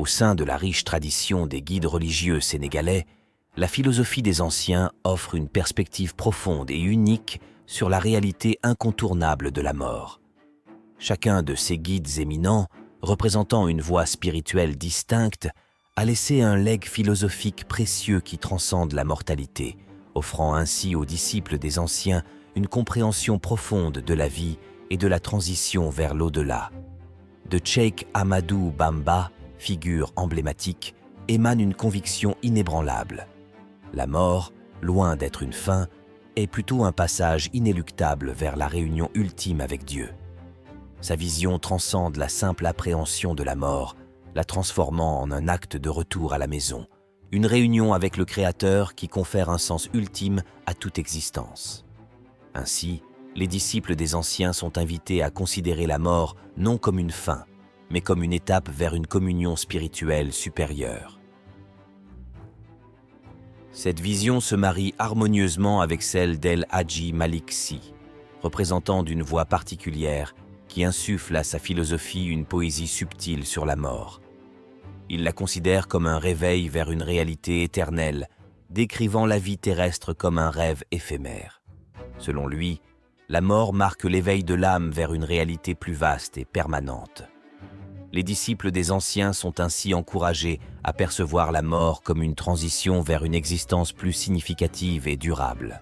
Au sein de la riche tradition des guides religieux sénégalais, la philosophie des anciens offre une perspective profonde et unique sur la réalité incontournable de la mort. Chacun de ces guides éminents, représentant une voie spirituelle distincte, a laissé un legs philosophique précieux qui transcende la mortalité, offrant ainsi aux disciples des anciens une compréhension profonde de la vie et de la transition vers l'au-delà. De Cheikh Ahmadou Bamba, figure emblématique, émane une conviction inébranlable. La mort, loin d'être une fin, est plutôt un passage inéluctable vers la réunion ultime avec Dieu. Sa vision transcende la simple appréhension de la mort, la transformant en un acte de retour à la maison, une réunion avec le Créateur qui confère un sens ultime à toute existence. Ainsi, les disciples des anciens sont invités à considérer la mort non comme une fin, mais comme une étape vers une communion spirituelle supérieure. Cette vision se marie harmonieusement avec celle d'El Hadji Malick Sy, représentant d'une voix particulière qui insuffle à sa philosophie une poésie subtile sur la mort. Il la considère comme un réveil vers une réalité éternelle, décrivant la vie terrestre comme un rêve éphémère. Selon lui, la mort marque l'éveil de l'âme vers une réalité plus vaste et permanente. Les disciples des anciens sont ainsi encouragés à percevoir la mort comme une transition vers une existence plus significative et durable.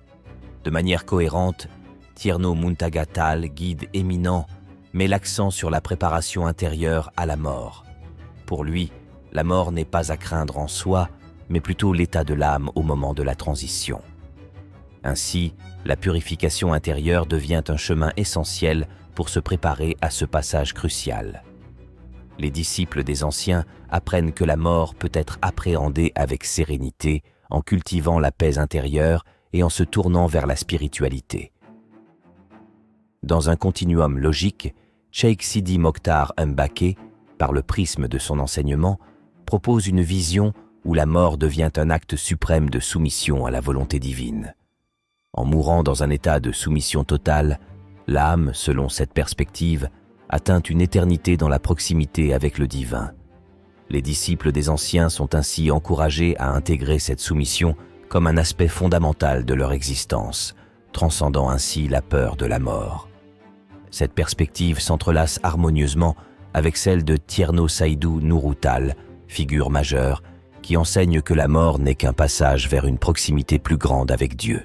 De manière cohérente, Thierno Muntaga Tall, guide éminent, met l'accent sur la préparation intérieure à la mort. Pour lui, la mort n'est pas à craindre en soi, mais plutôt l'état de l'âme au moment de la transition. Ainsi, la purification intérieure devient un chemin essentiel pour se préparer à ce passage crucial. Les disciples des anciens apprennent que la mort peut être appréhendée avec sérénité en cultivant la paix intérieure et en se tournant vers la spiritualité. Dans un continuum logique, Cheikh Sidi Mokhtar Mbacké, par le prisme de son enseignement, propose une vision où la mort devient un acte suprême de soumission à la volonté divine. En mourant dans un état de soumission totale, l'âme, selon cette perspective, atteint une éternité dans la proximité avec le divin. Les disciples des anciens sont ainsi encouragés à intégrer cette soumission comme un aspect fondamental de leur existence, transcendant ainsi la peur de la mort. Cette perspective s'entrelace harmonieusement avec celle de Thierno Saïdou Nourou Tall, figure majeure, qui enseigne que la mort n'est qu'un passage vers une proximité plus grande avec Dieu.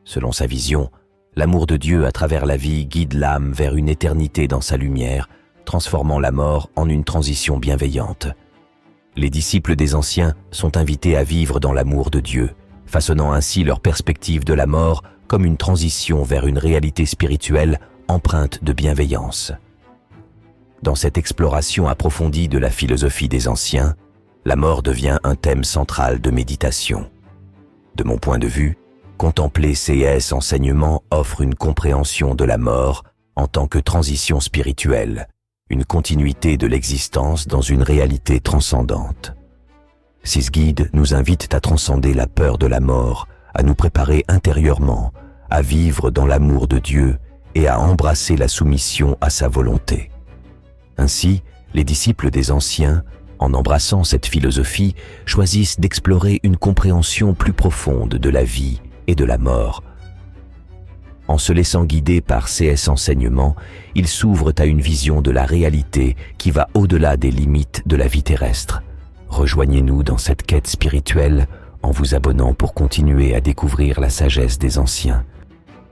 Selon sa vision, l'amour de Dieu à travers la vie guide l'âme vers une éternité dans sa lumière, transformant la mort en une transition bienveillante. Les disciples des anciens sont invités à vivre dans l'amour de Dieu, façonnant ainsi leur perspective de la mort comme une transition vers une réalité spirituelle empreinte de bienveillance. Dans cette exploration approfondie de la philosophie des anciens, la mort devient un thème central de méditation. De mon point de vue, contempler ces enseignements offre une compréhension de la mort en tant que transition spirituelle, une continuité de l'existence dans une réalité transcendante. Ces guides nous invitent à transcender la peur de la mort, à nous préparer intérieurement, à vivre dans l'amour de Dieu et à embrasser la soumission à sa volonté. Ainsi, les disciples des anciens, en embrassant cette philosophie, choisissent d'explorer une compréhension plus profonde de la vie et de la mort. En se laissant guider par ces enseignements, ils s'ouvrent à une vision de la réalité qui va au-delà des limites de la vie terrestre. Rejoignez-nous dans cette quête spirituelle en vous abonnant pour continuer à découvrir la sagesse des anciens.